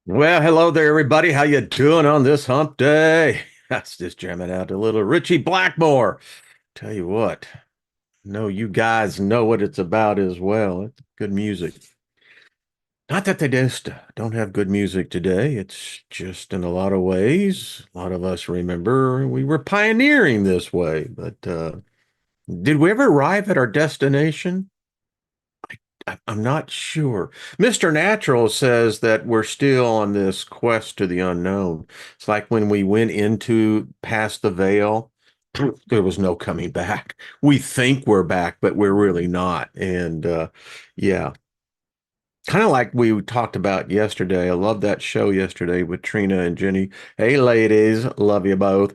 Well, hello there, everybody. How you doing on this hump day? That's just jamming out a little Richie Blackmore. Tell you what, no, you guys know what it's about as well. It's good music. Not that they just don't have good music today. It's just in a lot of ways. A lot of us remember we were pioneering this way. But did we ever arrive at our destination? I'm not sure. Mr. Natural says that we're still on this quest to the unknown. It's like when we went into past the veil, there was no coming back. We think we're back, but we're really not. And yeah, kind of like we talked about yesterday. I love that show yesterday with Trina and Jenny. Hey, ladies, love you both.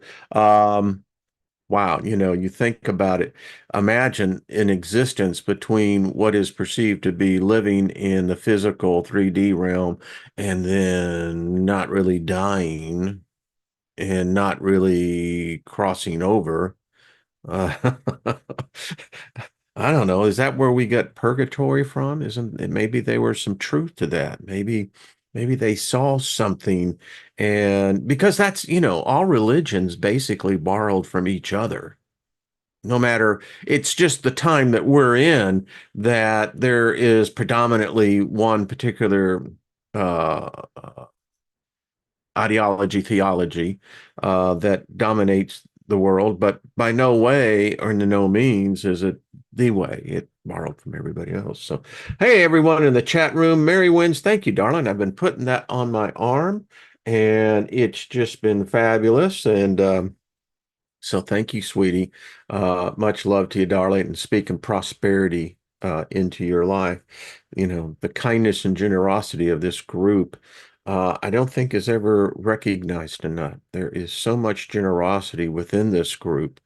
Wow, you think about it. Imagine an existence between what is perceived to be living in the physical 3D realm and then not really dying and not really crossing over. Uh, I don't know. Is that where we got purgatory from? Isn't it? Maybe there was some truth to that. Maybe they saw something, and because that's, all religions basically borrowed from each other. No matter, it's just the time that we're in that there is predominantly one particular uh, ideology, theology that dominates the world, but by no way or in no means is it the way. It borrowed from everybody else. So, hey, everyone in the chat room, Mary Wins, thank you, darling. I've been putting that on my arm, and it's just been fabulous. And so thank you, sweetie. Much love to you, darling, and speaking prosperity into your life. The kindness and generosity of this group, I don't think is ever recognized enough. There is so much generosity within this group.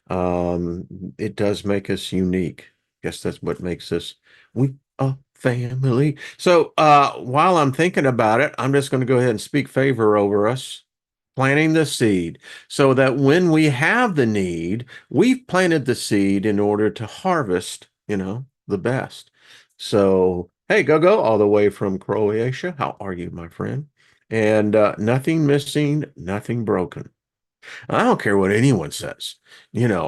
Um, it does make us unique. Guess that's what makes us we a family. So while I'm thinking about it, I'm just going to go ahead and speak favor over us planting the seed so that when we have the need, we've planted the seed in order to harvest, the best. So, hey, go all the way from Croatia. How are you, my friend? And nothing missing, nothing broken. I don't care what anyone says.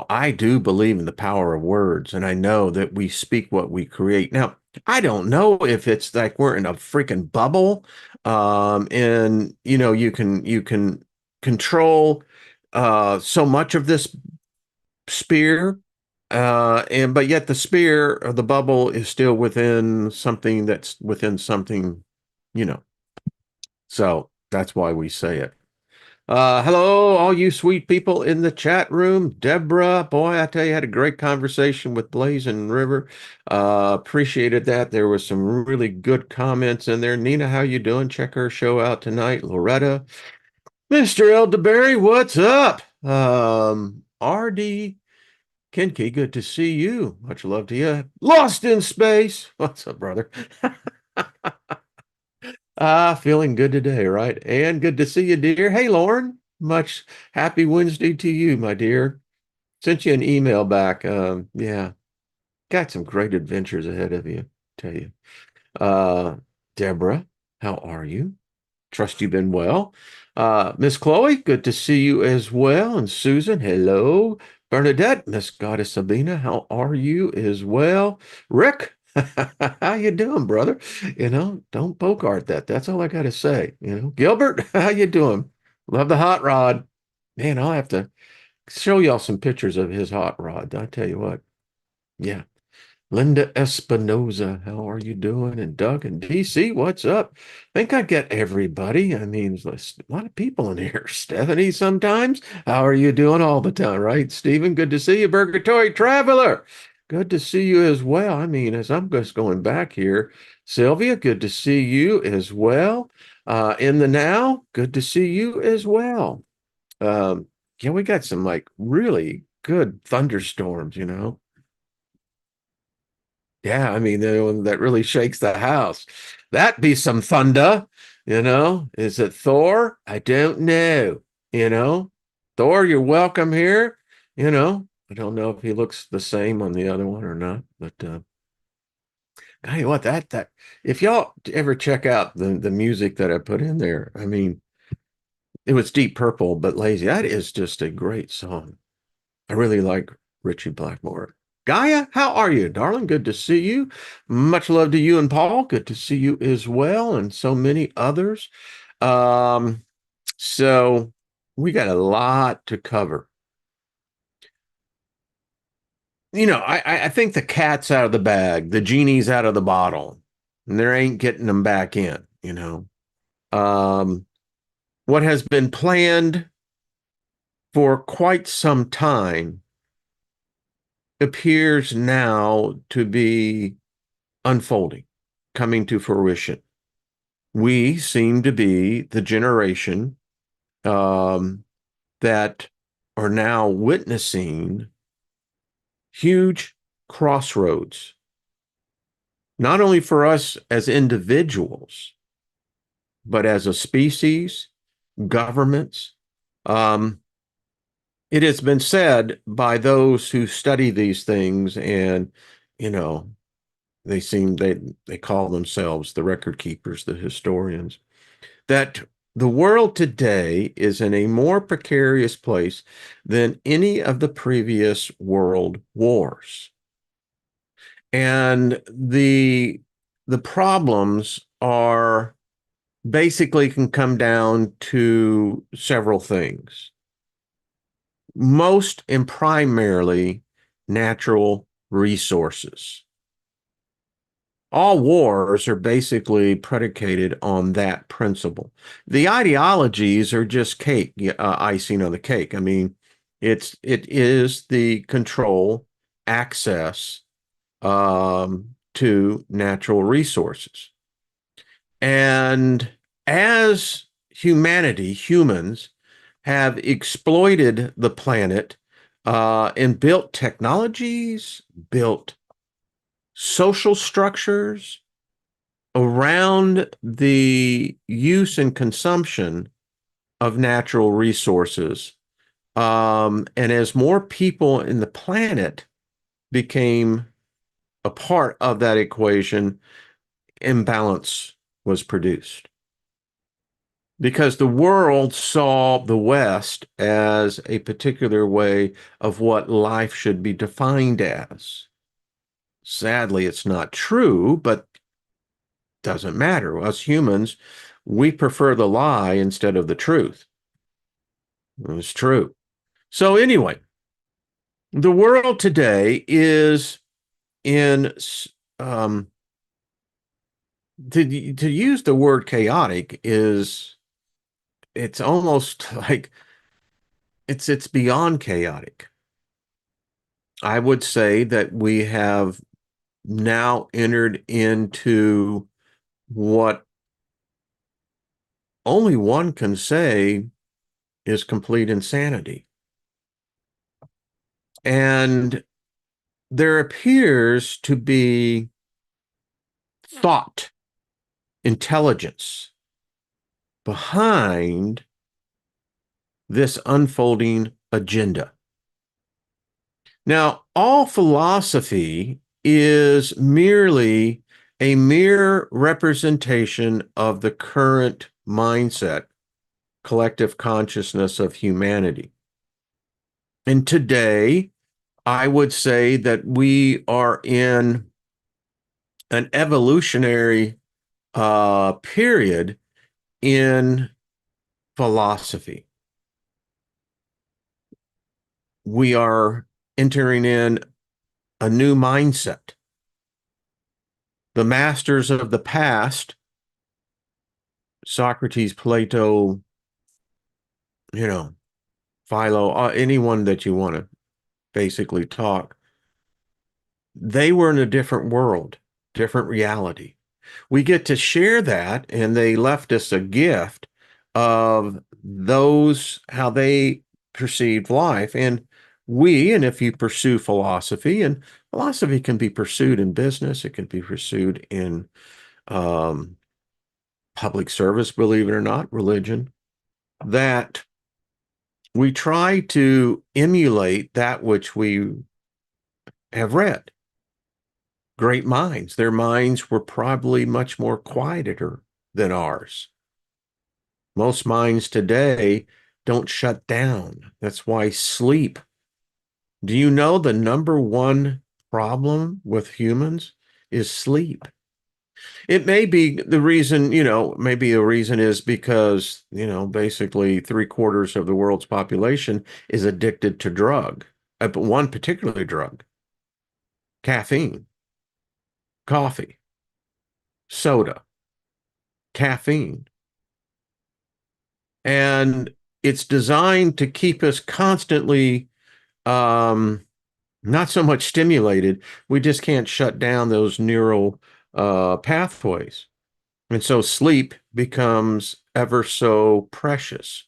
I do believe in the power of words, and I know that we speak what we create. Now, I don't know if it's like we're in a freaking bubble, and you can control so much of this sphere, and but yet the sphere or the bubble is still within something that's within something, you know. So that's why we say it. Hello, all you sweet people in the chat room. Deborah, boy, I tell you, I had a great conversation with Blaze and River. Appreciated that. There was some really good comments in there. Nina, how you doing? Check her show out tonight. Loretta, Mr. Elderberry, what's up? RD Kinky, good to see you. Much love to you. Lost in space. What's up, brother? Feeling good today, right? And good to see you, dear. Hey, Lauren. Much happy Wednesday to you, my dear. Sent you an email back. Yeah, got some great adventures ahead of you, tell you. Uh, Deborah, how are you? Trust you've been well. Miss Chloe, good to see you as well. And Susan, hello. Bernadette, Miss Goddess Sabina, how are you as well? Rick, how you doing, brother? Don't bogart that. That's all I got to say. Gilbert, how you doing? Love the hot rod. Man, I'll have to show y'all some pictures of his hot rod. I tell you what. Yeah. Linda Espinoza, how are you doing? And Doug and DC, what's up? Think I get everybody. I mean, there's a lot of people in here. Stephanie, sometimes. How are you doing all the time, right? Stephen, good to see you. Purgatory Traveler, good to see you as well. I mean, as I'm just going back here, Sylvia, good to see you as well. In the now, good to see you as well. Um, yeah, we got some like really good thunderstorms. Yeah, I mean, the one that really shakes the house. That be some thunder. Is it Thor? I don't know. You know, Thor, you're welcome here. I don't know if he looks the same on the other one or not, but tell you what, that if y'all ever check out the music that I put in there, I mean, it was Deep Purple, but Lazy. That is just a great song. I really like Richie Blackmore. Gaia, how are you, darling? Good to see you. Much love to you and Paul. Good to see you as well, and so many others. Um, so we got a lot to cover. I think the cat's out of the bag, the genie's out of the bottle, and there ain't getting them back in. Um, what has been planned for quite some time appears now to be unfolding, coming to fruition. We seem to be the generation um, that are now witnessing huge crossroads, not only for us as individuals, but as a species, governments. Um, it has been said by those who study these things, and you know, they call themselves the record keepers, the historians, that the world today is in a more precarious place than any of the previous world wars. And the problems are basically can come down to several things. Most and primarily natural resources. All wars are basically predicated on that principle. The ideologies are just cake, icing on the cake. I mean, it is the control, access to natural resources. And as humanity, humans, have exploited the planet and built technologies, built social structures around the use and consumption of natural resources. And as more people in the planet became a part of that equation, imbalance was produced. Because the world saw the West as a particular way of what life should be defined as. Sadly, it's not true, but doesn't matter. Us humans, we prefer the lie instead of the truth. It's true. So anyway, the world today is in um, to use the word chaotic is it's almost like it's beyond chaotic. I would say that we have now entered into what only one can say is complete insanity. And there appears to be thought, intelligence behind this unfolding agenda. Now, all philosophy is merely a mere representation of the current mindset, collective consciousness of humanity. And today, I would say that we are in an evolutionary period in philosophy. We are entering in a new mindset. The masters of the past, Socrates, Plato, you know, Philo, anyone that you want to basically talk, they were in a different world, different reality. We get to share that, and they left us a gift of those, how they perceived life. And if you pursue philosophy, and philosophy can be pursued in business, it can be pursued in um, public service, believe it or not, religion, that we try to emulate that which we have read great minds. Their minds were probably much more quieter than ours. Most minds today don't shut down. That's why sleep. Do you know the number one problem with humans is sleep? It may be the reason, maybe a reason is because, basically three-quarters of the world's population is addicted to but one particular drug, caffeine, coffee, soda, caffeine. And it's designed to keep us constantly not so much stimulated. We just can't shut down those neural pathways. And so sleep becomes ever so precious.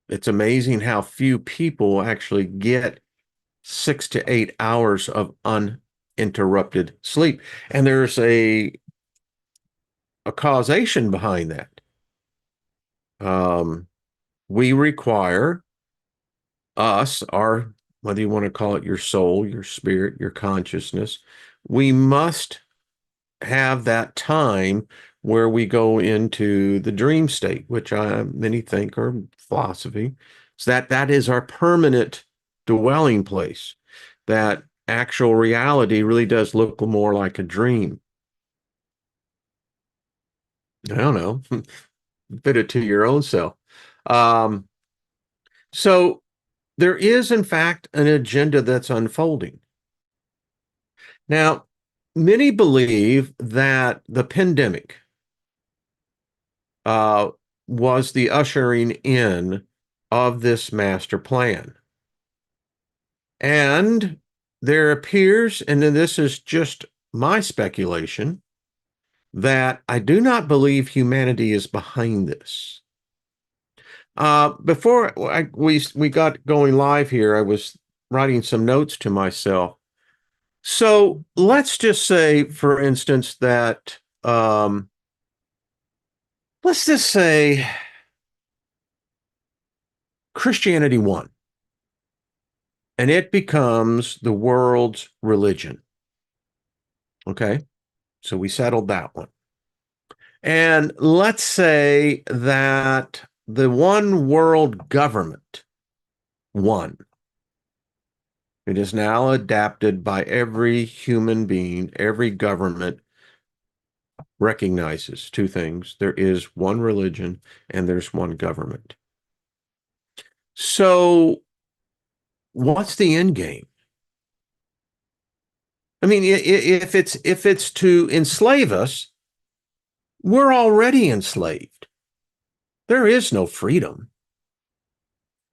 It's amazing how few people actually get 6 to 8 hours of uninterrupted sleep. And there's a causation behind that. We require whether you want to call it your soul, your spirit, your consciousness, we must have that time where we go into the dream state, which many think are philosophy. So that is our permanent dwelling place. That actual reality really does look more like a dream. I don't know, fit it to your own self. Um, so there is, in fact, an agenda that's unfolding. Now, many believe that the pandemic was the ushering in of this master plan. And there appears, and then this is just my speculation, that I do not believe humanity is behind this. Before we got going live here, I was writing some notes to myself. So let's just say, for instance, that let's just say Christianity won, and it becomes the world's religion. Okay, so we settled that one. And let's say that the one world government won. It is now adapted by every human being. Every government recognizes two things. There is one religion and there's one government. So what's the end game? I mean, if it's to enslave us, we're already enslaved. There is no freedom.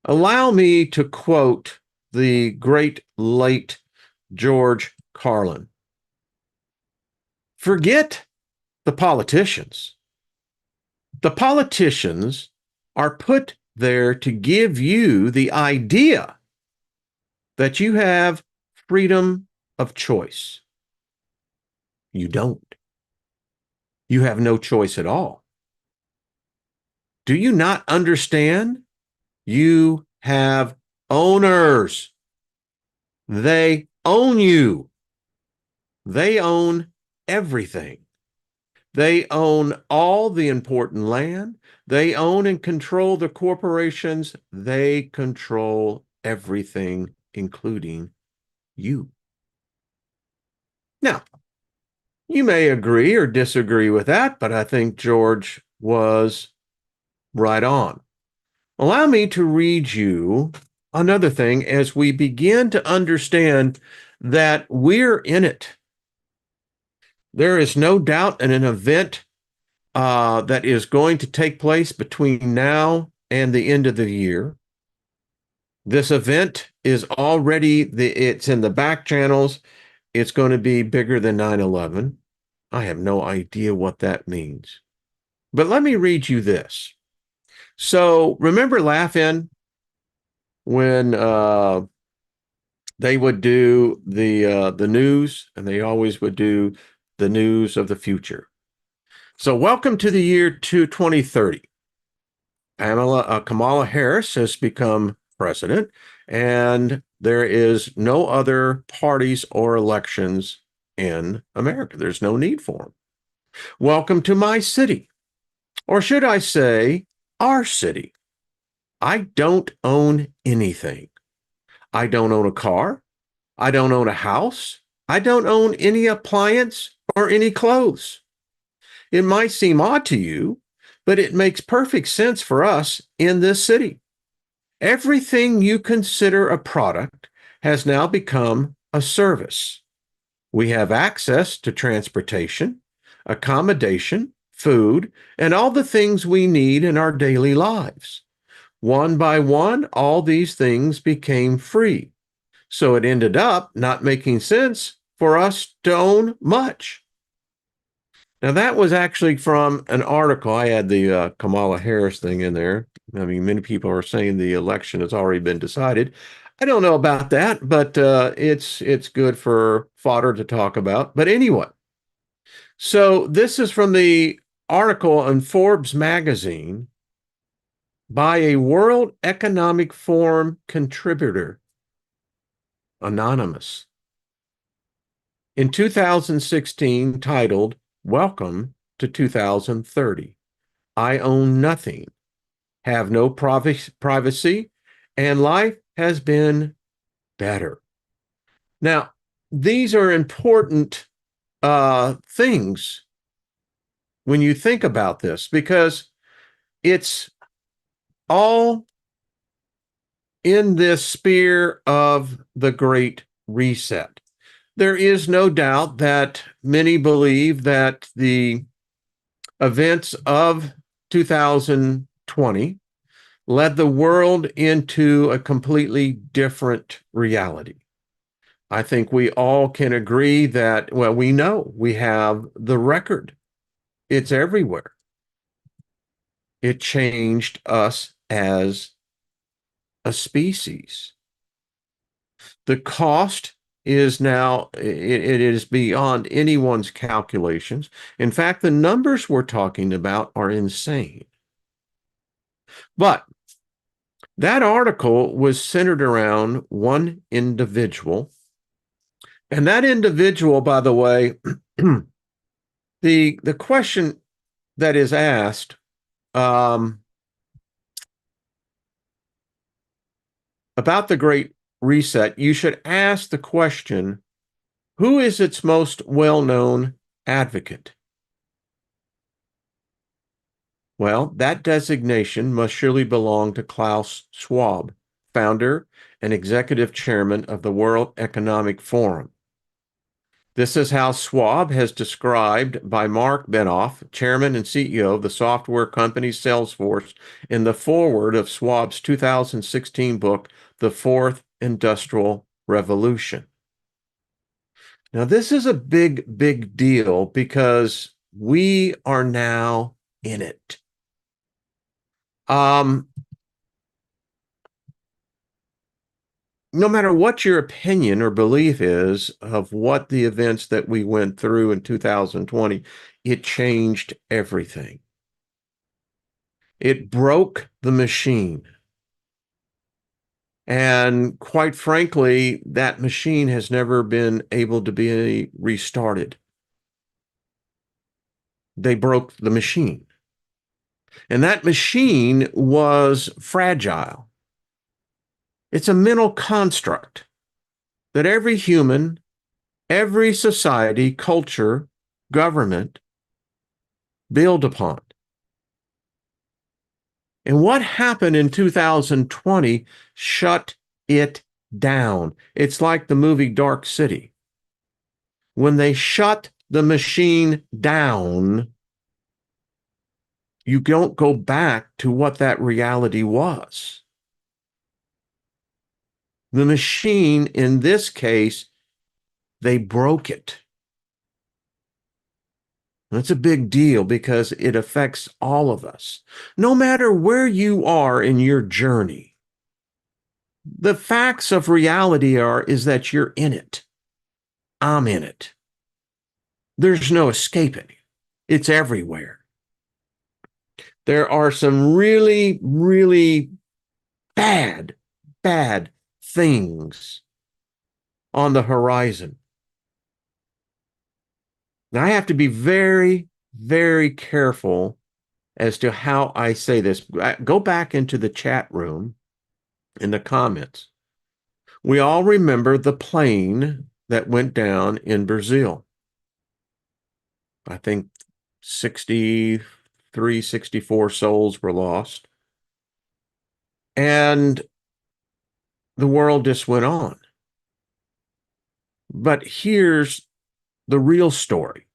Allow me to quote the great late George Carlin. Forget the politicians. The politicians are put there to give you the idea that you have freedom of choice. You don't. You have no choice at all. Do you not understand? You have owners. They own you. They own everything. They own all the important land. They own and control the corporations. They control everything, including you. Now, you may agree or disagree with that, but I think George was right on. Allow me to read you another thing as we begin to understand that we're in it. There is no doubt in an event that is going to take place between now and the end of the year. This event is already, it's in the back channels. It's going to be bigger than 9/11. I have no idea what that means. But let me read you this. So remember Laugh-In when they would do the news, and they always would do the news of the future. So welcome to the year 2030. Kamala Harris has become president, and There is no other parties or elections in America. There's no need for them. Welcome to my city. Or should I say, our city. I don't own anything. I don't own a car. I don't own a house. I don't own any appliance or any clothes. It might seem odd to you, but it makes perfect sense for us in this city. Everything you consider a product has now become a service. We have access to transportation, accommodation, food, and all the things we need in our daily lives. One by one, all these things became free. So it ended up not making sense for us to own much. Now, that was actually from an article. I had the Kamala Harris thing in there. I mean, many people are saying the election has already been decided. I don't know about that, but it's good for fodder to talk about. But anyway, so this is from the article in Forbes magazine by a World Economic Forum contributor, anonymous, in 2016, titled Welcome to 2030. I own nothing, have no privacy, and life has been better. Now, these are important things when you think about this, because it's all in this sphere of the Great Reset. There is no doubt that many believe that the events of 2020 led the world into a completely different reality. I think we all can agree that, well, we know we have the record. It's everywhere. It changed us as a species. The cost is now, it is beyond anyone's calculations. In fact, the numbers we're talking about are insane. But that article was centered around one individual. And that individual, by the way, the question that is asked about the Great Reset, you should ask the question, who is its most well-known advocate? Well, that designation must surely belong to Klaus Schwab, founder and executive chairman of the World Economic Forum. This is how Schwab has described by Mark Benioff, chairman and CEO of the software company Salesforce, in the foreword of Schwab's 2016 book, The Fourth Industrial Revolution. Now, this is a big, big deal because we are now in it. No matter what your opinion or belief is of what the events that we went through in 2020, it changed everything. It broke the machine. And quite frankly, that machine has never been able to be restarted. They broke the machine. And that machine was fragile. It's a mental construct that every human, every society, culture, government build upon. And what happened in 2020 shut it down. It's like the movie Dark City. When they shut the machine down, you don't go back to what that reality was. The machine, in this case, they broke it. That's a big deal because it affects all of us. No matter where you are in your journey, the facts of reality is that you're in it. I'm in it. There's no escaping it. It's everywhere. There are some really, really bad things on the horizon. Now, I have to be very, very careful as to how I say this. Go back into the chat room in the comments. We all remember the plane that went down in Brazil. I think 63, 64 souls were lost. And the world just went on. But here's the real story.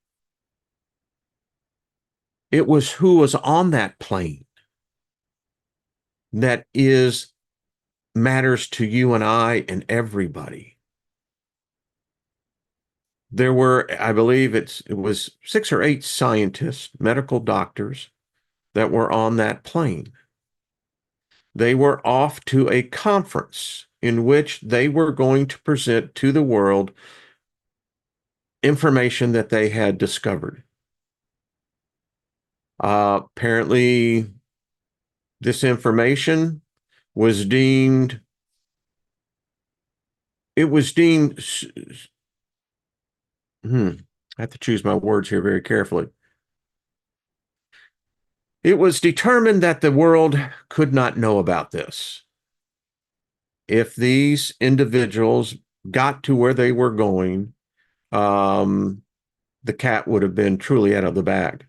It was who was on that plane that is matters to you and I and everybody. There were, I believe it was 6 or 8 scientists, medical doctors that were on that plane. They were off to a conference in which they were going to present to the world information that they had discovered. Apparently, this information was deemed, it was deemed, I have to choose my words here very carefully. It was determined that the world could not know about this. If these individuals got to where they were going, the cat would have been truly out of the bag.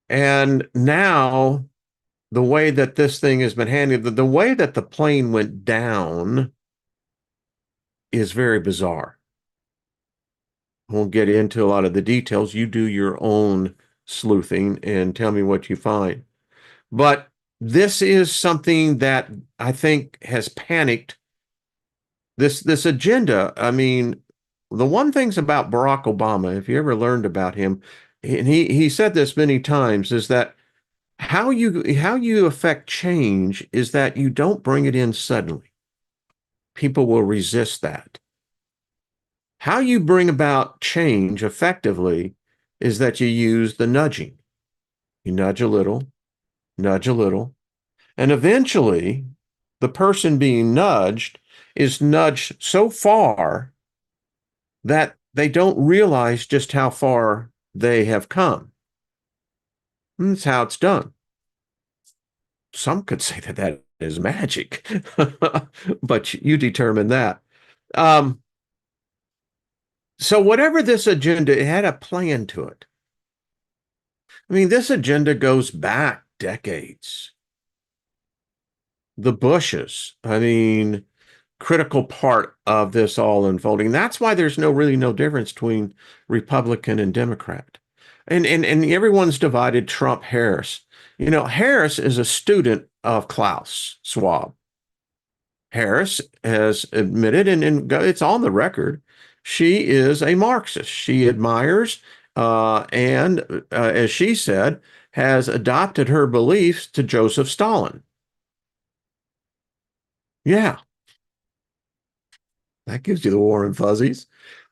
And now, the way that this thing has been handled, the way that the plane went down is very bizarre. I won't get into a lot of the details. You do your own sleuthing and tell me what you find. But this is something that I think has panicked this agenda. I mean, the one things about Barack Obama, if you ever learned about him, and he said this many times, is that how you affect change is that you don't bring it in suddenly. People will resist that. How you bring about change effectively is that you use the nudging. You nudge a little, and eventually the person being nudged is nudged so far that they don't realize just how far they have come. And that's how it's done. Some could say that that is magic, but you determine that. Um, so whatever this agenda, it had a plan to it. I mean, this agenda goes back decades. The Bushes, I mean, critical part of this all unfolding. That's why there's really no difference between Republican and Democrat. And everyone's divided Trump Harris. You know, Harris is a student of Klaus Schwab. Harris has admitted, and it's on the record, she is a Marxist. She admires and, as she said, has adopted her beliefs to Joseph Stalin. Yeah, that gives you the warm fuzzies.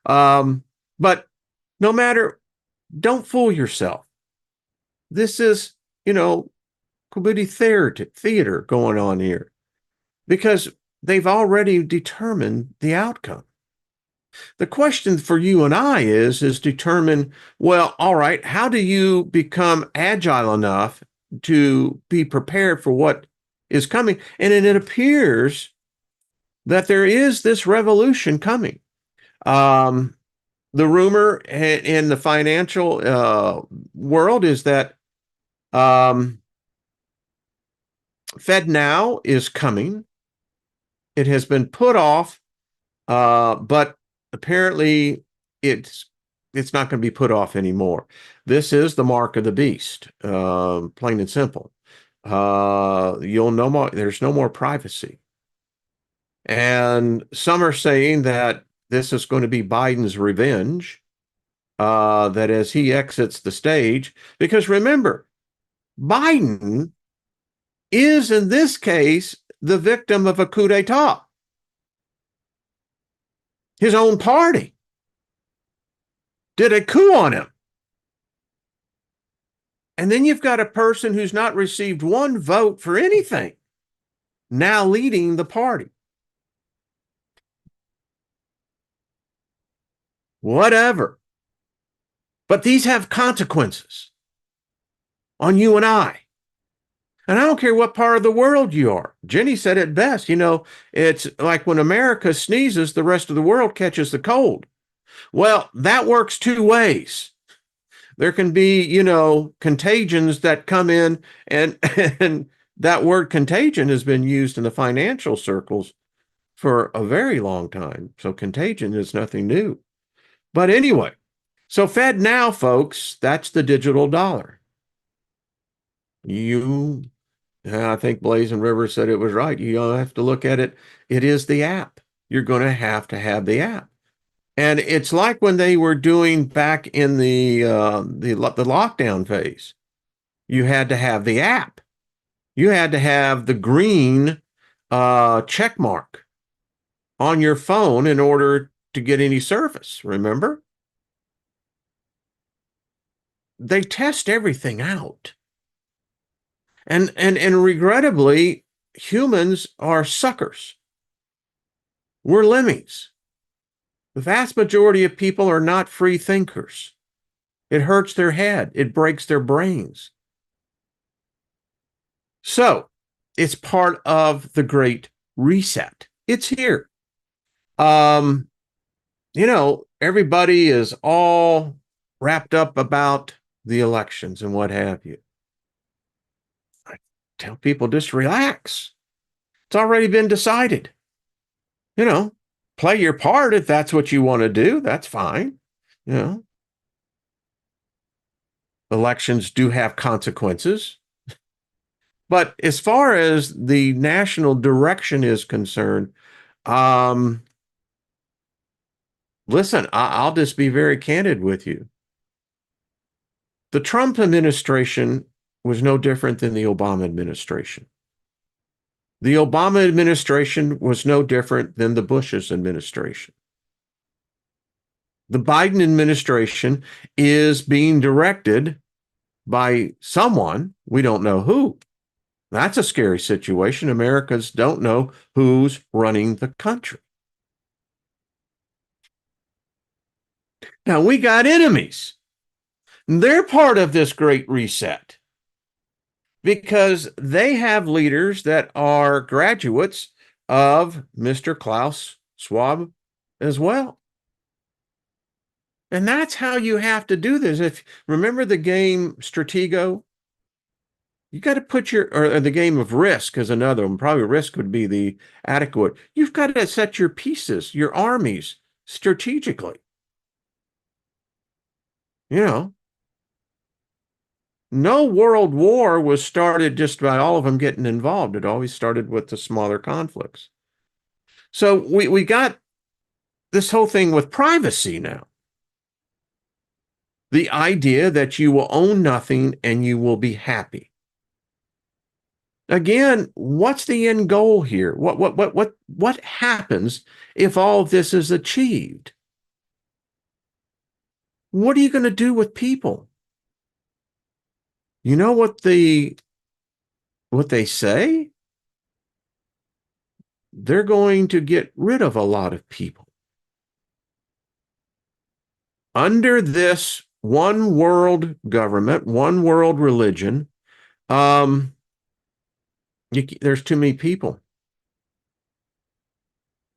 But no matter, don't fool yourself. This is, community theater going on here because they've already determined the outcome. The question for you and I is determine, well, all right, how do you become agile enough to be prepared for what is coming? And it appears that there is this revolution coming. The rumor in the financial world is that Fed Now is coming. It has been put off, but apparently it's not going to be put off anymore. This is the mark of the beast, plain and simple. You'll know more. There's no more privacy. And some are saying that this is going to be Biden's revenge, that as he exits the stage, because remember, Biden is in this case the victim of a coup d'etat. His own party did a coup on him. And then you've got a person who's not received one vote for anything. now leading the party. Whatever. But these have consequences on you and I. And I don't care what part of the world you are. Jenny said it best. It's like when America sneezes, the rest of the world catches the cold. Well, that works two ways. There can be, contagions that come in, and and that word contagion has been used in the financial circles for a very long time. So contagion is nothing new. But anyway, so Fed now, folks, that's the digital dollar. I think Blazing River said it was right. You don't have to look at it. It is the app. You're going to have the app. And it's like when they were doing back in the lockdown phase. You had to have the app. You had to have the green check mark on your phone in order to get any service. Remember? They test everything out. And regrettably, humans are suckers. We're lemmings. The vast majority of people are not free thinkers. It hurts their head. It breaks their brains. So it's part of the Great Reset. It's here. Everybody is all wrapped up about the elections and what have you. I tell people, just relax. It's already been decided. Play your part if that's what you want to do. That's fine. Elections do have consequences. But as far as the national direction is concerned, listen, I'll just be very candid with you. The Trump administration was no different than the Obama administration. The Obama administration was no different than the Bush's administration. The Biden administration is being directed by someone, we don't know who. That's a scary situation. Americans don't know who's running the country. Now, we got enemies. They're part of this great reset because they have leaders that are graduates of Mr. Klaus Schwab as well. And that's how you have to do this. If remember the game Stratego, you got to put or the game of Risk is another one. Probably Risk would be the adequate. You've got to set your pieces, your armies strategically. No world war was started just by all of them getting involved. It always started with the smaller conflicts. So we got this whole thing with privacy now. The idea that you will own nothing and you will be happy. Again, what's the end goal here? What happens if all of this is achieved? What are you going to do with people? You know what they say? They're going to get rid of a lot of people. Under this one world government, one world religion, there's too many people.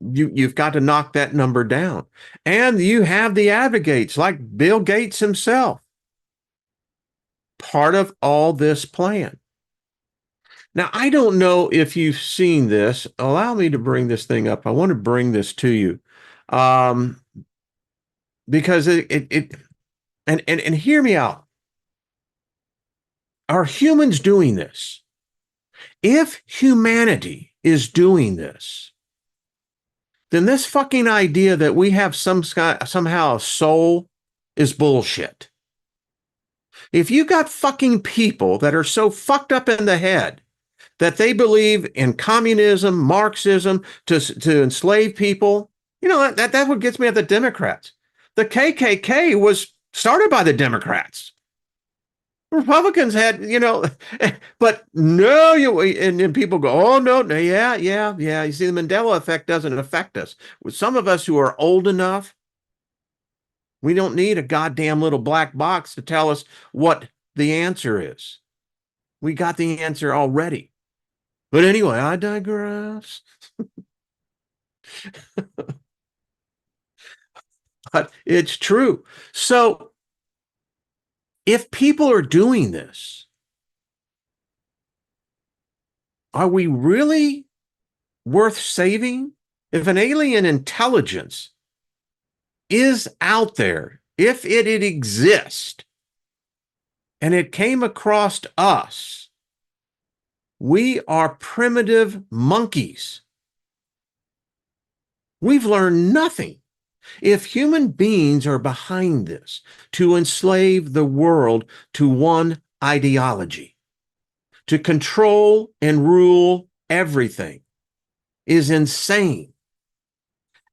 You've got to knock that number down. And you have the advocates like Bill Gates himself, part of all this plan. Now, I don't know if you've seen this. Allow me to bring this thing up. I want to bring this to you because and hear me out. Are humans doing this? If humanity is doing this, then this fucking idea that we have somehow a soul is bullshit. If you got fucking people that are so fucked up in the head that they believe in communism, Marxism, to enslave people, that's what gets me at the Democrats. The KKK was started by the Democrats. Republicans had, but no, and then people go, oh, no, no, yeah, yeah, yeah. You see, the Mandela effect doesn't affect us. With some of us who are old enough, we don't need a goddamn little black box to tell us what the answer is. We got the answer already. But anyway, I digress. But it's true. So if people are doing this, are we really worth saving? If an alien intelligence is out there, if it exists and it came across us, we are primitive monkeys. We've learned nothing. If human beings are behind this to enslave the world to one ideology, to control and rule everything, is insane.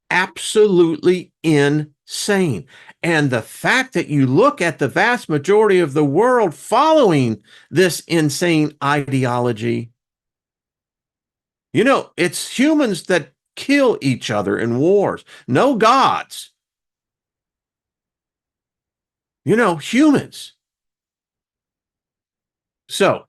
Absolutely insane. And the fact that you look at the vast majority of the world following this insane ideology, it's humans that kill each other in wars, no gods. Humans. So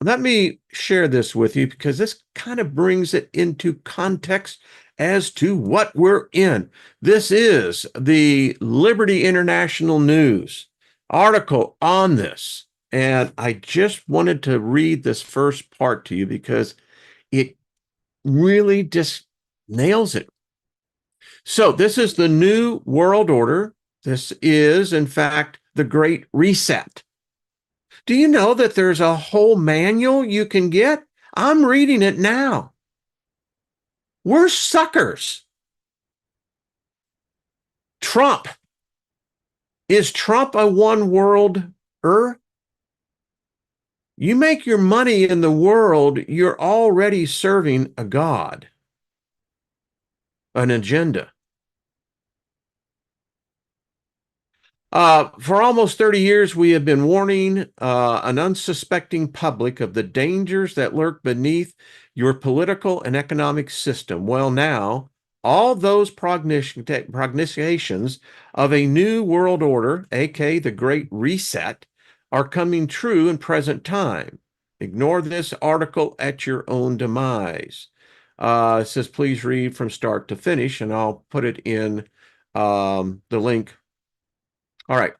let me share this with you because this kind of brings it into context as to what we're in. This is the Liberty International News article on this. And I just wanted to read this first part to you because it really just nails it. So this is the New World Order. This is, in fact, the Great Reset. Do you know that there's a whole manual you can get? I'm reading it now. We're suckers. Trump. Is Trump a one world-er? You make your money in the world, you're already serving a god, an agenda. For almost 30 years, we have been warning an unsuspecting public of the dangers that lurk beneath your political and economic system. Well, now, all those prognostications of a new world order, aka the Great Reset, are coming true in present time. Ignore this article at your own demise. It says, please read from start to finish, and I'll put it in the link. All right.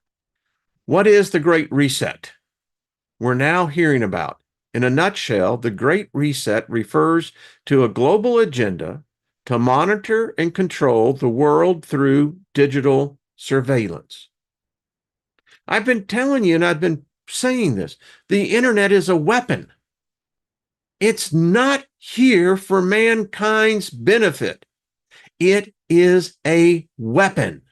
What is the Great Reset we're now hearing about? In a nutshell, the Great Reset refers to a global agenda to monitor and control the world through digital surveillance. I've been telling you, and I've been saying this, the internet is a weapon. It's not here for mankind's benefit. It is a weapon.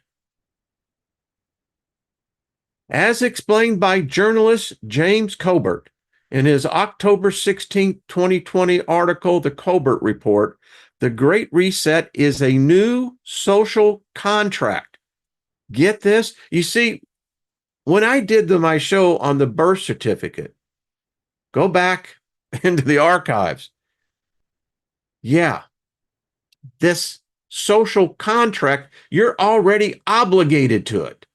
As explained by journalist James Colbert in his October 16, 2020 article, The Colbert Report, the Great Reset is a new social contract. Get this? You see, when I did my show on the birth certificate, go back into the archives. Yeah, this social contract, you're already obligated to it.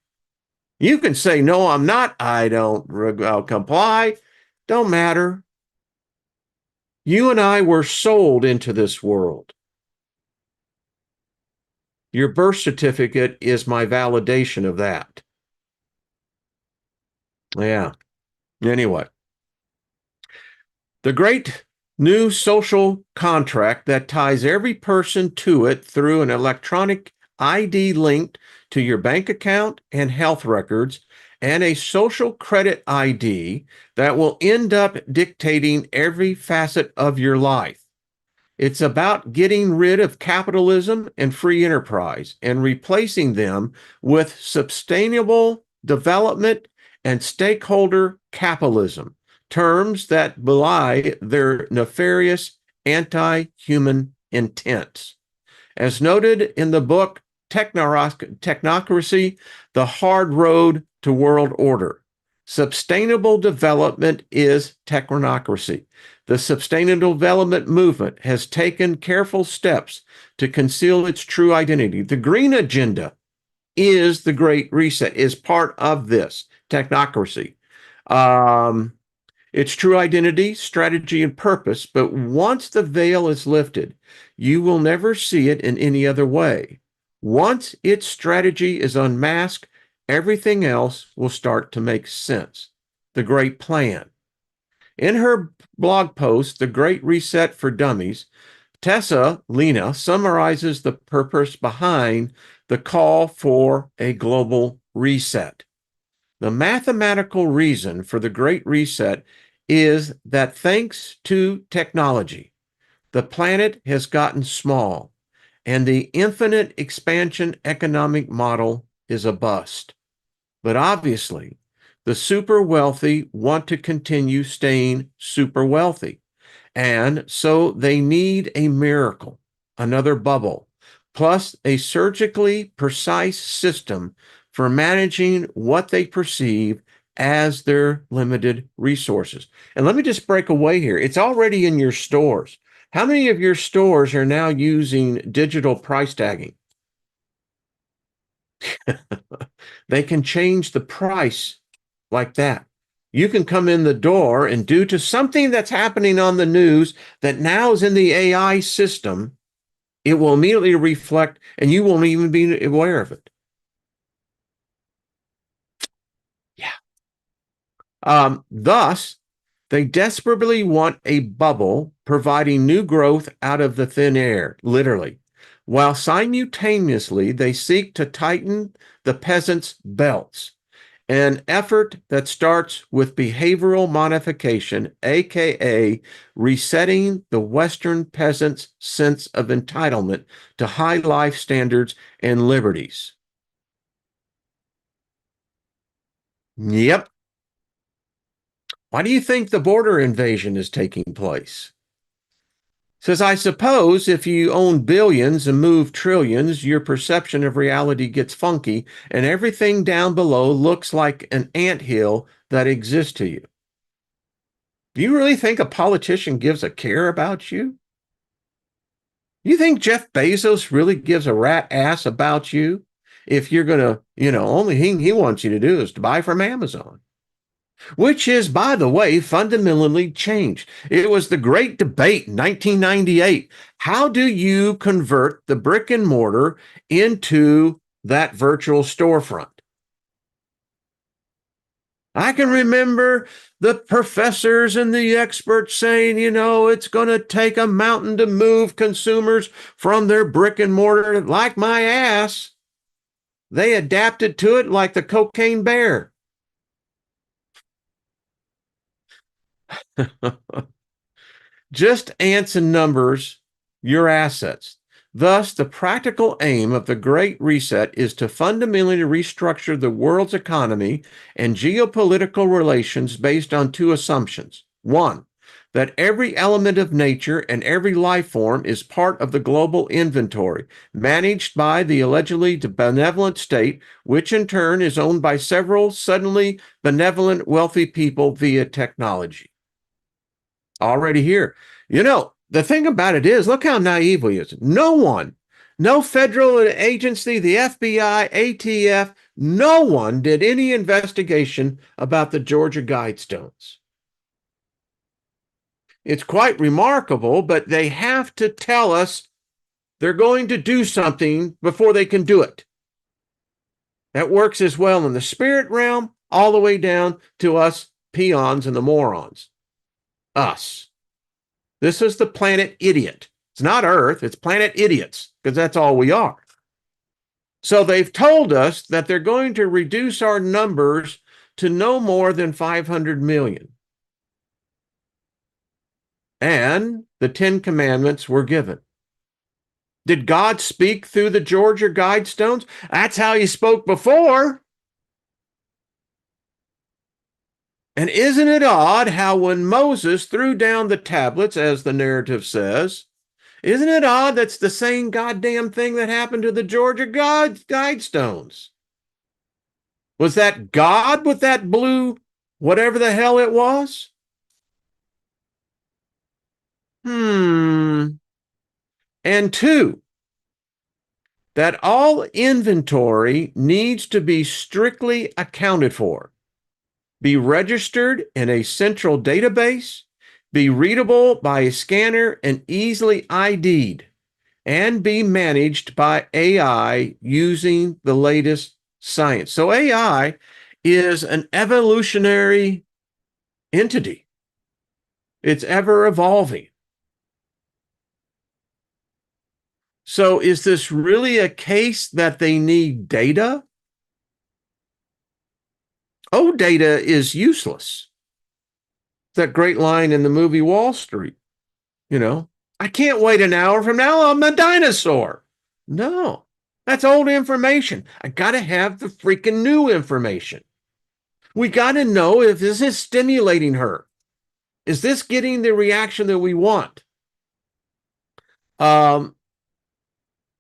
You can say, no, I'm not. I don't comply. Don't matter. You and I were sold into this world. Your birth certificate is my validation of that. Yeah. Anyway, the great new social contract that ties every person to it through an electronic ID linked to your bank account and health records, and a social credit ID that will end up dictating every facet of your life. It's about getting rid of capitalism and free enterprise and replacing them with sustainable development and stakeholder capitalism, terms that belie their nefarious anti-human intents. As noted in the book Technocracy, The Hard Road to World Order, Sustainable development is technocracy. The sustainable development movement has taken careful steps to conceal its true identity. The green agenda is the Great Reset, is part of this technocracy. Um, its true identity, strategy, and purpose. But once the veil is lifted, you will never see it in any other way. Once its strategy is unmasked, everything else will start to make sense. The Great Plan. In her blog post, The Great Reset for Dummies, Lena summarizes the purpose behind the call for a global reset. The mathematical reason for the Great Reset is that thanks to technology, the planet has gotten small and the infinite expansion economic model is a bust. But obviously, the super wealthy want to continue staying super wealthy. And so they need a miracle, another bubble, plus a surgically precise system for managing what they perceive as their limited resources. And let me just break away here. It's already in your stores. How many of your stores are now using digital price tagging? They can change the price like that. You can come in the door, and due to something that's happening on the news that now is in the AI system, it will immediately reflect, and you won't even be aware of it. Yeah. Thus, they desperately want a bubble providing new growth out of the thin air, literally, while simultaneously they seek to tighten the peasants' belts. An effort that starts with behavioral modification, aka resetting the Western peasant's sense of entitlement to high life standards and liberties. Yep. Why do you think the border invasion is taking place? Says, I suppose if you own billions and move trillions, your perception of reality gets funky and everything down below looks like an anthill that exists to you. Do you really think a politician gives a care about you? You think Jeff Bezos really gives a rat ass about you? If you're going to, only thing he wants you to do is to buy from Amazon, which is, by the way, fundamentally changed. It was the great debate in 1998. How do you convert the brick and mortar into that virtual storefront? I can remember the professors and the experts saying, it's going to take a mountain to move consumers from their brick and mortar like my ass. They adapted to it like the cocaine bear. Just ants and numbers, your assets. Thus, the practical aim of the Great Reset is to fundamentally restructure the world's economy and geopolitical relations based on two assumptions. One, that every element of nature and every life form is part of the global inventory, managed by the allegedly benevolent state, which in turn is owned by several suddenly benevolent wealthy people via technology. Already here. The thing about it is, look how naive he is. No one, no federal agency, the FBI, ATF, no one did any investigation about the Georgia Guidestones. It's quite remarkable, but they have to tell us they're going to do something before they can do it. That works as well in the spirit realm, all the way down to us peons and the morons. Us. This is the planet idiot. It's not Earth, it's planet idiots, because that's all we are. So they've told us that they're going to reduce our numbers to no more than 500 million. And the 10 Commandments were given. Did God speak through the Georgia Guidestones? That's how he spoke before. And isn't it odd how when Moses threw down the tablets, as the narrative says, isn't it odd that's the same goddamn thing that happened to the Georgia Guidestones? Was that God with that blue whatever the hell it was. And two, that all inventory needs to be strictly accounted for, be registered in a central database, be readable by a scanner and easily ID'd, and be managed by AI using the latest science. So AI is an evolutionary entity. It's ever evolving. So is this really a case that they need data? Oh, data is useless. That great line in the movie Wall Street, you know, I can't wait an hour from now. I'm a dinosaur. No, that's old information. I got to have the freaking new information. We got to know if this is stimulating her. Is this getting the reaction that we want? Um,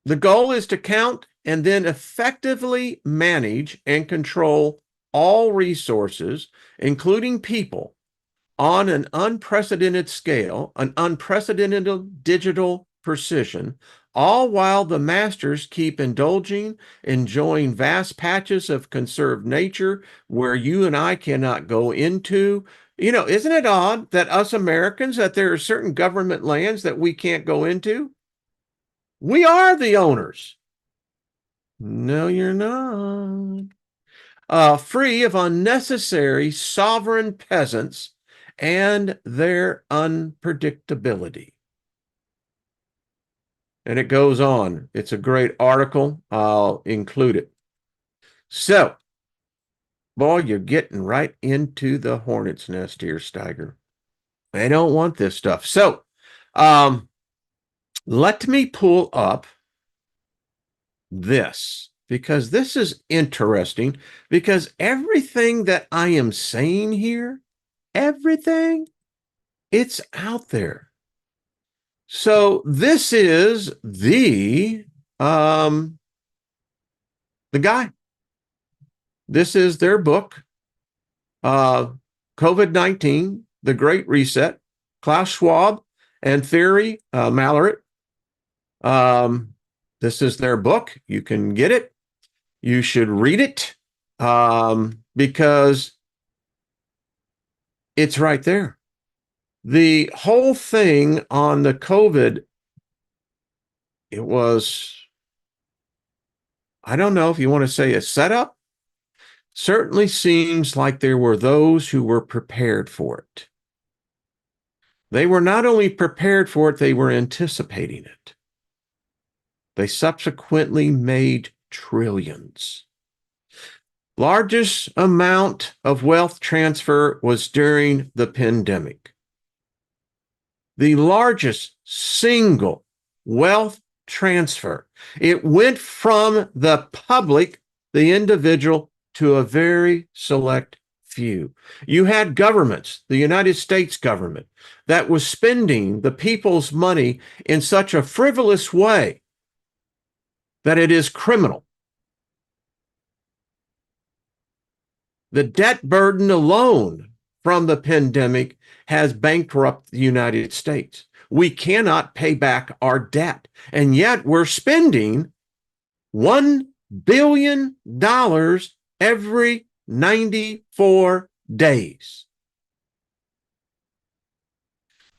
the goal is to count and then effectively manage and control all resources, including people, on an unprecedented scale, an unprecedented digital precision, all while the masters keep indulging, enjoying vast patches of conserved nature where you and I cannot go into. You know, isn't it odd that us Americans, that there are certain government lands that we can't go into? We are the owners. No, you're not. Free of unnecessary sovereign peasants and their unpredictability. And it goes on. It's a great article. I'll include it. So, boy, you're getting right into the hornet's nest here, Steiger. They don't want this stuff. So, um, let me pull up this because this is interesting because everything that I am saying here, everything, it's out there. So this is the guy. This is their book, COVID-19, The Great Reset, Klaus Schwab and Thierry Malloret. This is their book. You can get it. You should read it because it's right there. The whole thing on the COVID, it was, I don't know if you want to say a setup. Certainly seems like there were those who were prepared for it. They were not only prepared for it, they were anticipating it. They subsequently made trillions. Largest amount of wealth transfer was during the pandemic. The largest single wealth transfer. It went from the public, the individual, to a very select few. You had governments, the United States government, that was spending the people's money in such a frivolous way that it is criminal. The debt burden alone from the pandemic has bankrupted the United States. We cannot pay back our debt, and yet we're spending $1 billion every 94 days.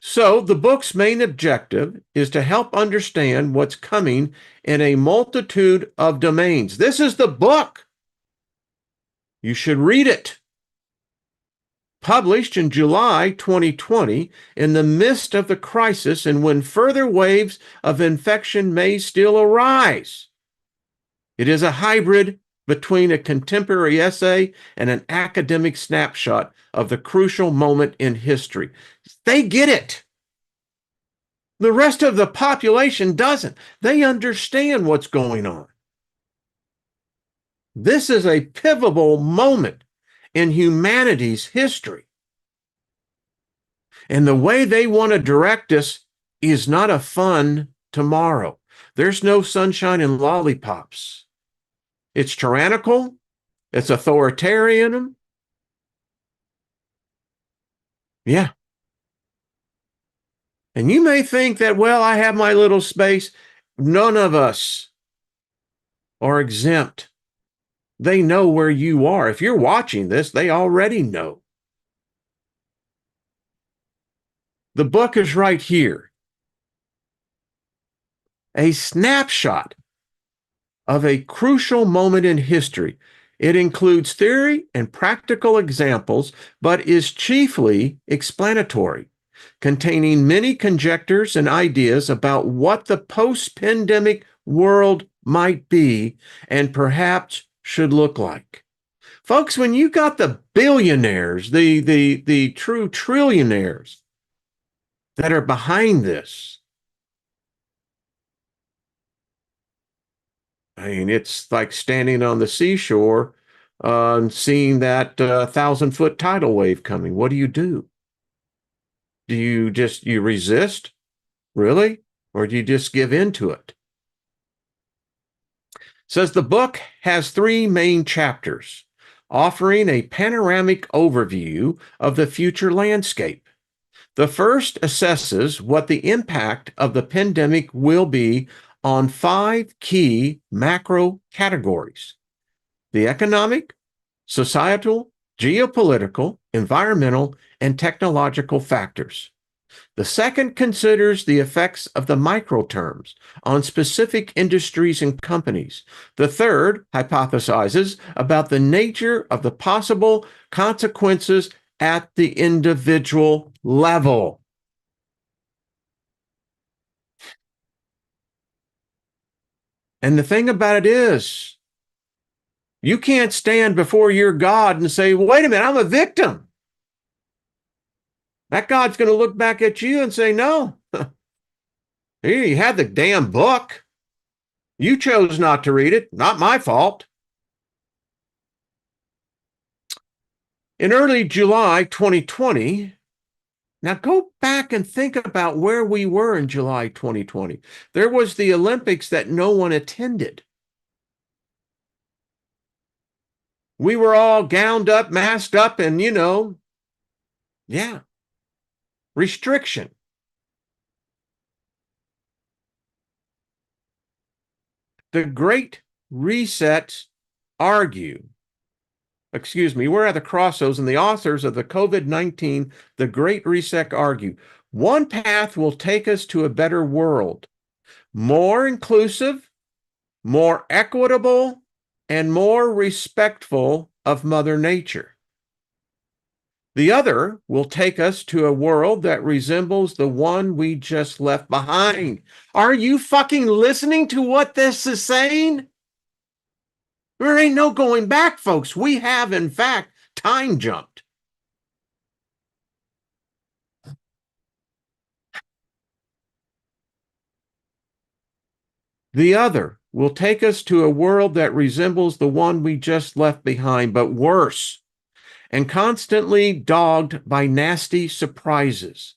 So the book's main objective is to help understand what's coming in a multitude of domains. This is the book. You should read it. Published in July 2020, in the midst of the crisis and when further waves of infection may still arise. It is a hybrid between a contemporary essay and an academic snapshot of the crucial moment in history. They get it. The rest of the population doesn't. They understand what's going on. This is a pivotal moment in humanity's history. And the way they want to direct us is not a fun tomorrow. There's no sunshine and lollipops. It's tyrannical. It's authoritarian. Yeah. And you may think that, well, I have my little space. None of us are exempt. They know where you are. If you're watching this, they already know. The book is right here. A snapshot of a crucial moment in history. It includes theory and practical examples, but is chiefly explanatory, containing many conjectures and ideas about what the post-pandemic world might be and perhaps should look like. Folks, when you got the billionaires, the true trillionaires that are behind this, I mean, it's like standing on the seashore and seeing that 1,000-foot tidal wave coming. What do you do? Do you just you resist, really, or do you just give in to it? Says the book has three main chapters, offering a panoramic overview of the future landscape. The first assesses what the impact of the pandemic will be on five key macro categories: the economic, societal, geopolitical, environmental, and technological factors. The second considers the effects of the microterms on specific industries and companies. The third hypothesizes about the nature of the possible consequences at the individual level. And the thing about it is, you can't stand before your God and say, wait a minute, I'm a victim. That God's going to look back at you and say, no, here you had the damn book. You chose not to read it. Not my fault. In early July 2020, now go back and think about where we were in July 2020. There was the Olympics that no one attended. We were all gowned up, masked up, and, yeah, restriction. The Great Resets argue, we're at the crossroads, and the authors of the COVID-19, The Great Reset argue, one path will take us to a better world, more inclusive, more equitable, and more respectful of Mother Nature. The other will take us to a world that resembles the one we just left behind. Are you fucking listening to what this is saying? There ain't no going back, folks. We have, in fact, time jumped. The other will take us to a world that resembles the one we just left behind, but worse, and constantly dogged by nasty surprises.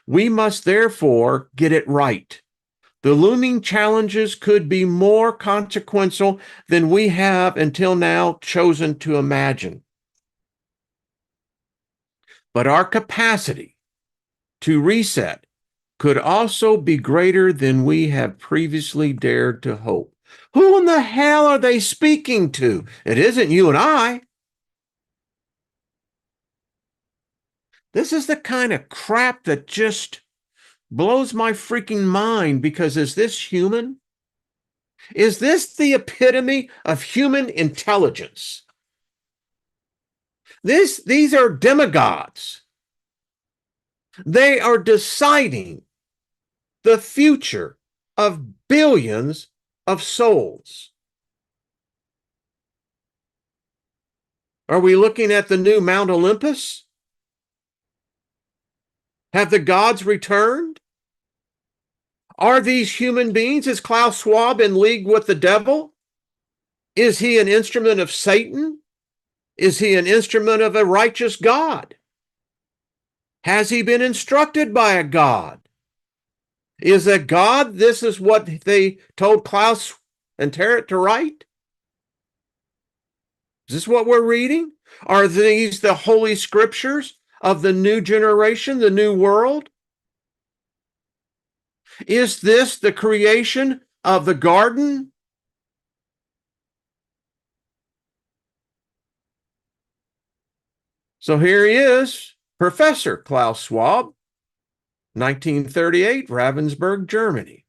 We must therefore get it right. The looming challenges could be more consequential than we have until now chosen to imagine. But our capacity to reset could also be greater than we have previously dared to hope. Who in the hell are they speaking to? It isn't you and I. This is the kind of crap that just blows my freaking mind, because is this human? Is this the epitome of human intelligence? These are demigods. They are deciding the future of billions of souls. Are we looking at the new Mount Olympus? Have the gods returned? Are these human beings? Is Klaus Schwab in league with the devil? Is he an instrument of Satan? Is he an instrument of a righteous God? Has he been instructed by a God? Is a God, this is what they told Klaus and Tarrant to write? Is this what we're reading? Are these the Holy Scriptures? of the new generation, the new world? Is this the creation of the garden? So here he is, Professor Klaus Schwab, 1938, Ravensburg, Germany.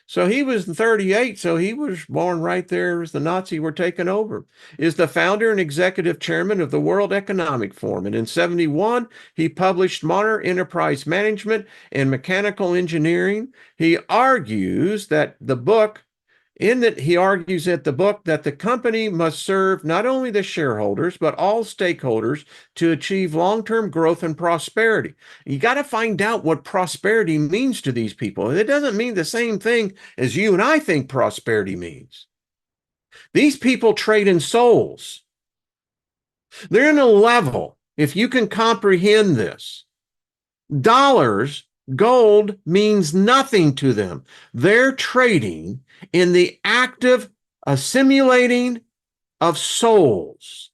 So he was 38, so he was born right there as the Nazis were taking over. Is the founder and executive chairman of the World Economic Forum. And in 71, he published Modern Enterprise Management and Mechanical Engineering. He argues that the book in that he argues at the book that the company must serve not only the shareholders, but all stakeholders to achieve long-term growth and prosperity. You got to find out what prosperity means to these people. It doesn't mean the same thing as you and I think prosperity means. These people trade in souls. They're in a level, if you can comprehend this, dollars, gold means nothing to them. They're trading in the active assimilating of souls.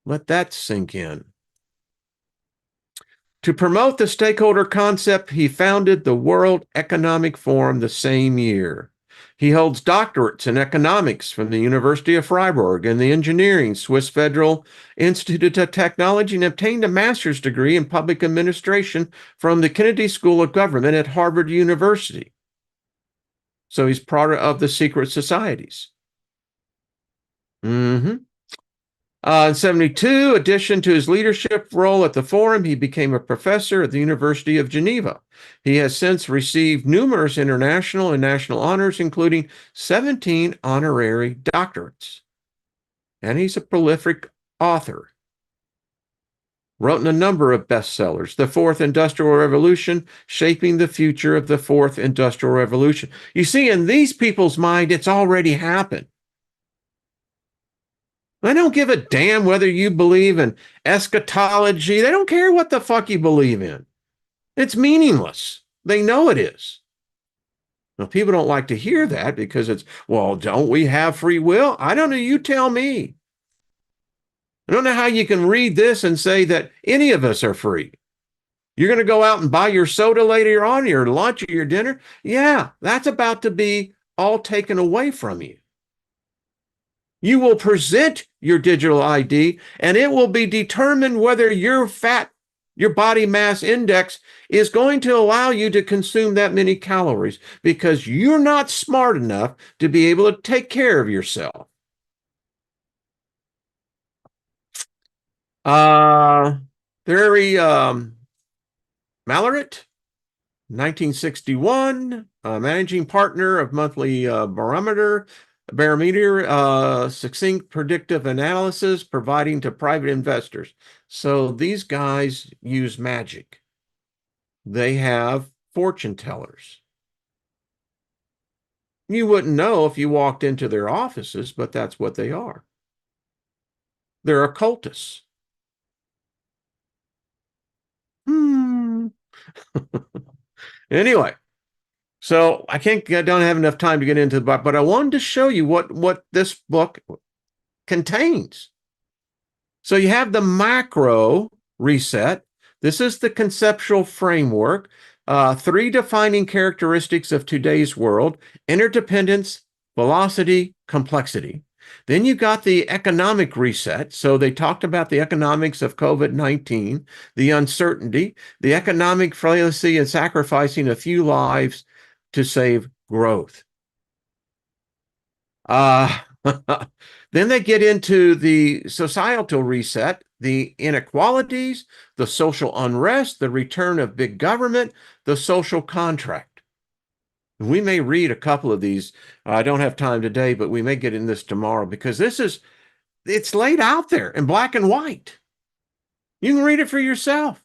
Let that sink in. To promote the stakeholder concept, he founded the World Economic Forum the same year. He holds doctorates in economics from the University of Freiburg and the engineering Swiss Federal Institute of Technology, and obtained a master's degree in public administration from the Kennedy School of Government at Harvard University. So he's part of the secret societies. Mm-hmm. In 72, addition to his leadership role at the Forum, he became a professor at the University of Geneva. He has since received numerous international and national honors, including 17 honorary doctorates. And he's a prolific author. Wrote in a number of bestsellers, The Fourth Industrial Revolution, Shaping the Future of the Fourth Industrial Revolution. You see, in these people's mind, it's already happened. They don't give a damn whether you believe in eschatology. They don't care what the fuck you believe in. It's meaningless. They know it is. Now, people don't like to hear that because it's, well, don't we have free will? I don't know. You tell me. I don't know how you can read this and say that any of us are free. You're going to go out and buy your soda later on, your lunch or your dinner? Yeah, that's about to be all taken away from you. You will present your digital ID, and it will be determined whether your body mass index is going to allow you to consume that many calories because you're not smart enough to be able to take care of yourself. Larry Malloret, 1961, managing partner of Monthly Barometer, succinct predictive analysis providing to private investors. So these guys use magic. They have fortune tellers. You wouldn't know if you walked into their offices, but that's what they are. They're occultists. Anyway, so I don't have enough time to get into the book, but I wanted to show you what this book contains. So you have the macro reset. This is the conceptual framework. Three defining characteristics of today's world: interdependence, velocity, complexity. Then you got the economic reset. So they talked about the economics of COVID-19, the uncertainty, the economic fallacy, and sacrificing a few lives to save growth. Then they get into the societal reset, the inequalities, the social unrest, the return of big government, the social contract. We may read a couple of these. I don't have time today, but we may get in this tomorrow because it's laid out there in black and white. You can read it for yourself.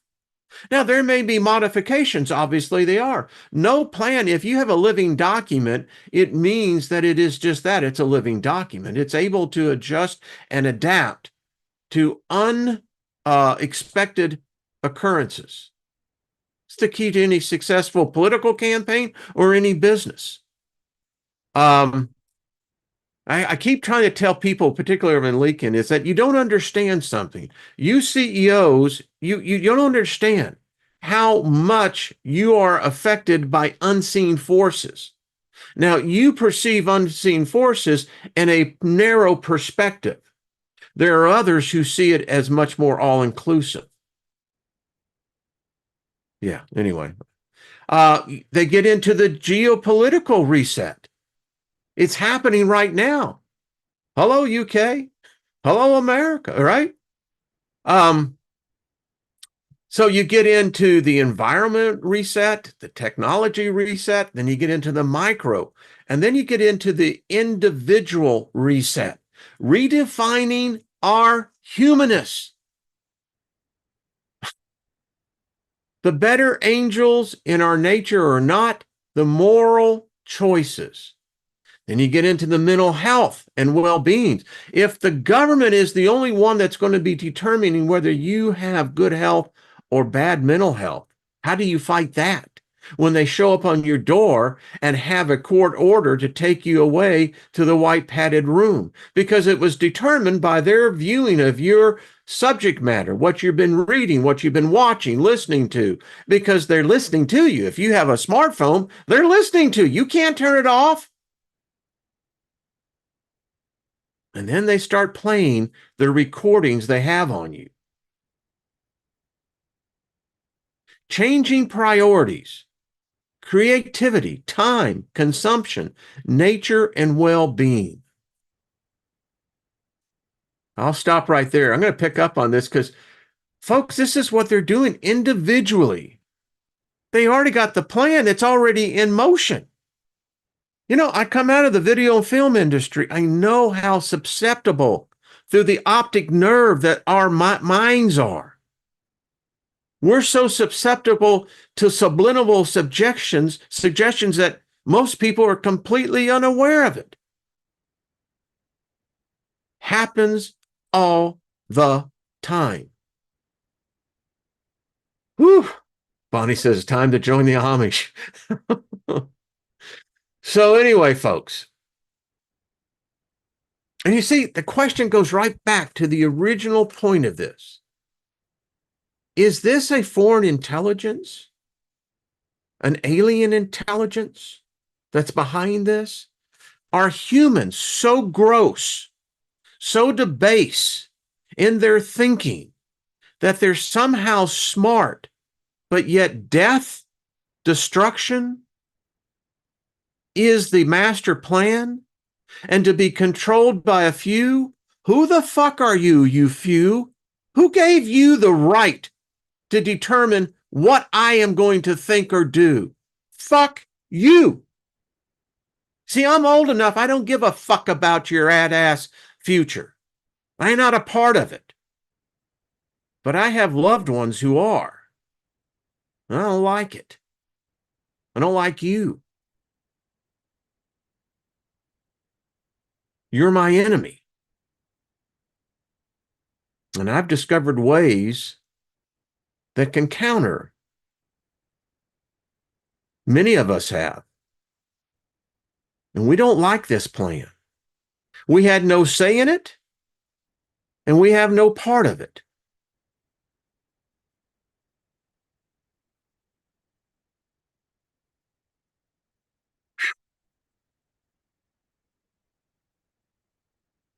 Now, there may be modifications. Obviously, they are. No plan. If you have a living document, it means that it is just that. It's a living document. It's able to adjust and adapt to unexpected occurrences. It's the key to any successful political campaign or any business. I keep trying to tell people, particularly in Lincoln, is that you don't understand something. You CEOs, you don't understand how much you are affected by unseen forces. Now, you perceive unseen forces in a narrow perspective. There are others who see it as much more all-inclusive. Yeah, anyway. They get into the geopolitical reset. It's happening right now. Hello, UK. Hello, America, right? Um, so you get into the environment reset, the technology reset, then you get into the micro, and then you get into the individual reset, redefining our humanness. The better angels in our nature are not the moral choices. Then you get into the mental health and well-being. If the government is the only one that's going to be determining whether you have good health or bad mental health, how do you fight that? When they show up on your door and have a court order to take you away to the white padded room because it was determined by their viewing of your subject matter, what you've been reading, what you've been watching, listening to, because they're listening to you. If you have a smartphone, they're listening to you. You can't turn it off. And then they start playing the recordings they have on you. Changing priorities, creativity, time, consumption, nature, and well-being. I'll stop right there. I'm going to pick up on this because, folks, this is what they're doing individually. They already got the plan. It's already in motion. You know, I come out of the video and film industry. I know how susceptible through the optic nerve that our minds are. We're so susceptible to subliminal suggestions that most people are completely unaware of it. Happens all the time. Whew. Bonnie says it's time to join the Amish. So anyway, folks, and you see, the question goes right back to the original point of this. Is this a foreign intelligence? An alien intelligence that's behind this? Are humans so gross, so debase in their thinking that they're somehow smart, but yet death, destruction is the master plan? And to be controlled by a few? Who the fuck are you, you few? Who gave you the right to determine what I am going to think or do? Fuck you. See, I'm old enough. I don't give a fuck about your ass future. I'm not a part of it. But I have loved ones who are. I don't like it. I don't like you. You're my enemy. And I've discovered ways that can counter. Many of us have. And we don't like this plan. We had no say in it, and we have no part of it.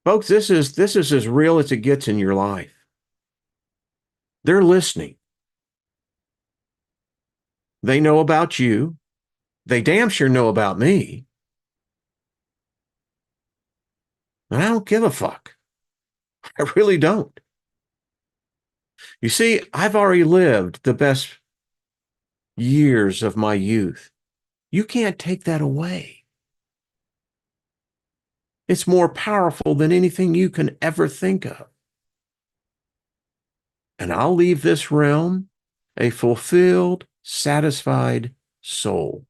Folks, this is as real as it gets in your life. They're listening. They know about you. They damn sure know about me. And I don't give a fuck. I really don't. You see, I've already lived the best years of my youth. You can't take that away. It's more powerful than anything you can ever think of. And I'll leave this realm a fulfilled, satisfied soul.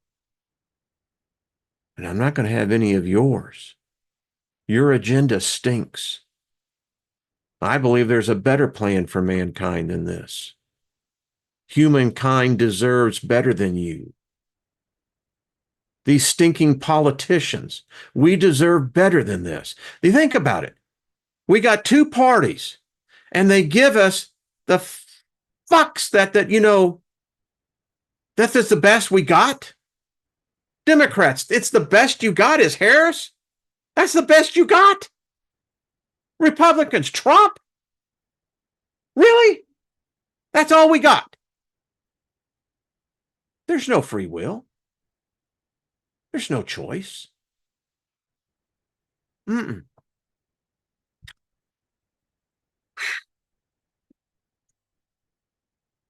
And I'm not going to have any of yours. Your agenda stinks. I believe there's a better plan for mankind than this. Humankind deserves better than you. These stinking politicians. We deserve better than this. You think about it. We got two parties, and they give us the fucks that is the best we got. Democrats, it's the best you got is Harris. That's the best you got. Republicans, Trump. Really? That's all we got. There's no free will. There's no choice. Mm-mm.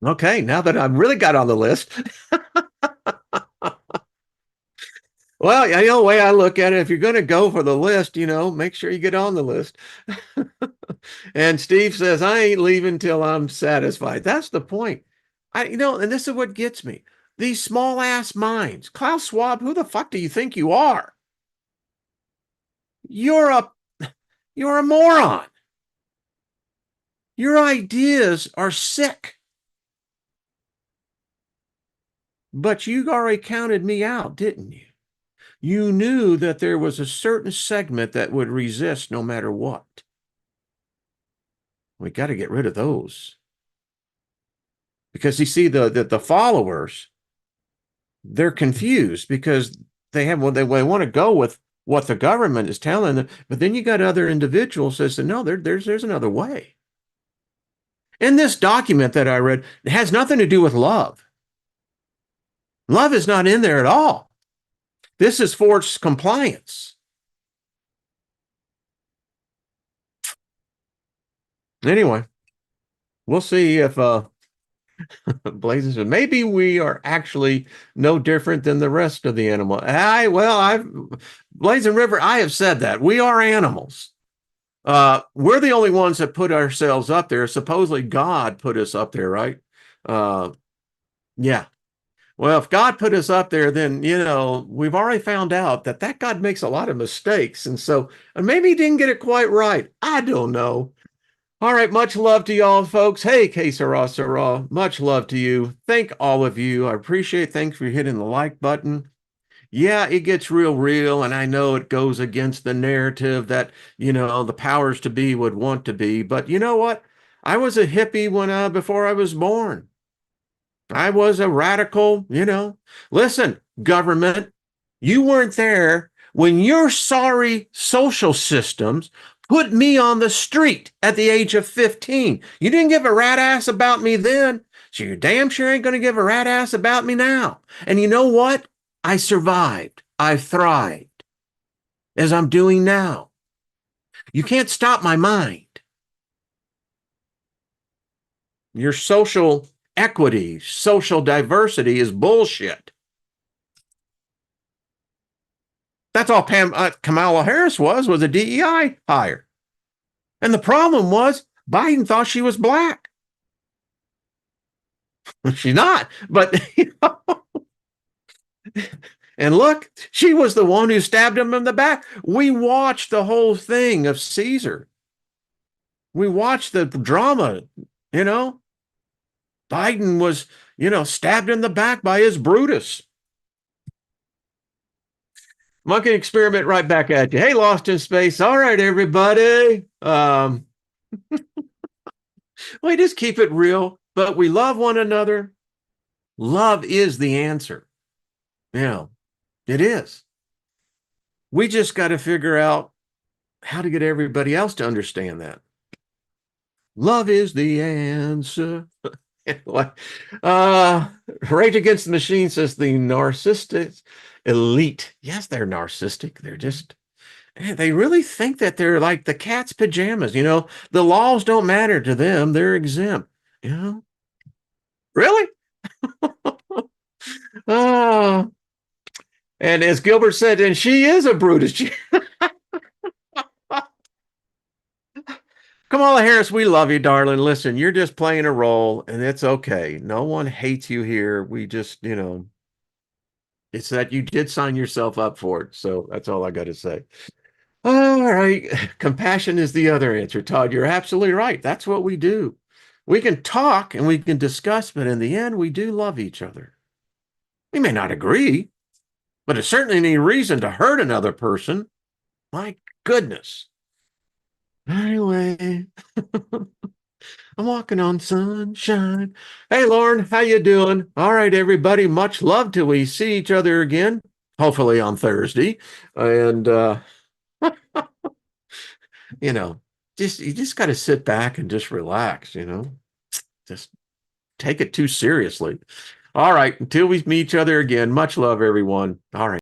Okay, now that I've really got on the list. Well, the way I look at it, if you're going to go for the list, make sure you get on the list. And Steve says, I ain't leaving till I'm satisfied. That's the point. And this is what gets me. These small ass minds. Klaus Schwab, who the fuck do you think you are? You're a moron. Your ideas are sick. But you already counted me out, didn't you? You knew that there was a certain segment that would resist no matter what. We got to get rid of those. Because you see, the followers, they're confused because they want to go with what the government is telling them, but then you got other individuals that say, no, there's another way. In this document that I read, it has nothing to do with love. Love is not in there at all. This is forced compliance. Anyway, we'll see if Blazes, maybe we are actually no different than the rest of the animal. Blazing River, I have said that we are animals. We're the only ones that put ourselves up there. Supposedly God put us up there, right? Yeah. Well, if God put us up there, then, we've already found out that God makes a lot of mistakes. And so maybe he didn't get it quite right. I don't know. All right. Much love to y'all, folks. Hey, que sera, sera. Much love to you. Thank all of you. I appreciate. Thanks for hitting the like button. Yeah, it gets real. And I know it goes against the narrative that, the powers to be would want to be. But you know what? I was a hippie before I was born. I was a radical, Listen, government, you weren't there when your sorry social systems put me on the street at the age of 15. You didn't give a rat ass about me then, so you damn sure ain't going to give a rat ass about me now. And you know what? I survived. I thrived, as I'm doing now. You can't stop my mind. Your social equity, social diversity is bullshit. That's all Kamala Harris was a DEI hire. And the problem was Biden thought she was black. She's not, but and look, she was the one who stabbed him in the back. We watched the whole thing of Caesar. We watched the drama, Biden was, stabbed in the back by his Brutus. Monkey experiment right back at you. Hey, Lost in Space. All right, everybody. We just keep it real, but we love one another. Love is the answer. Yeah, it is. We just got to figure out how to get everybody else to understand that. Love is the answer. Rage Against the Machine says the narcissistic elite. Yes, they're narcissistic. They're just, they really think that they're like the cat's pajamas. The laws don't matter to them. They're exempt. Really? Oh, and as Gilbert said, and she is a Brutus. Kamala Harris, we love you, darling. Listen, you're just playing a role, and it's okay. No one hates you here. We just, it's that you did sign yourself up for it. So that's all I got to say. All right. Compassion is the other answer, Todd. You're absolutely right. That's what we do. We can talk and we can discuss, but in the end, we do love each other. We may not agree, but it's certainly any reason to hurt another person. My goodness. Anyway, I'm walking on sunshine. Hey, Lauren, how you doing? All right, everybody. Much love till we see each other again, hopefully on Thursday. And you know, just you just got to sit back and just relax. Just take it too seriously. All right, until we meet each other again. Much love, everyone. All right.